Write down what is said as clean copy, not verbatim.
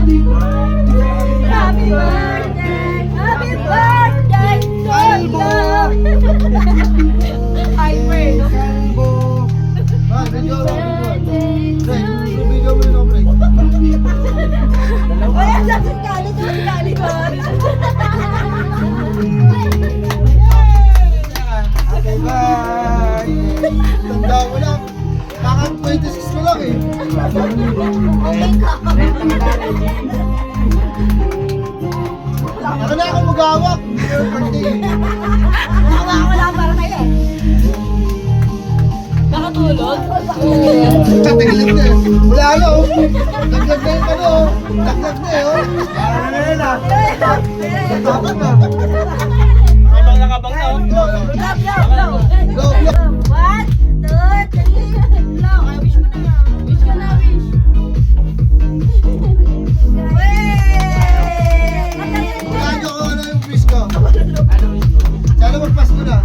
Happy birthday! Happy birthday to you! Hyper, no? Kaya sa singkali ko, singkali ko. Okay, bye! Tanda mo lang. Kakang 26 mo lang eh. Ako na ako magawak. Your birthday. Hawakan mo lang para tayo eh. Nakatulog? Tatagalog na eh. Wala na oh. Daglag na yung ano oh. Daglag na eh oh. Ano na yun ah. Tapos na. Kabang na kabang na. Blow, blow, blow. Blow, blow. 1, 2, 3. Blow. Ay, wish mo na. Wish ka na, wish. Kaya ko ano yung wish ko. Sana magpasko na.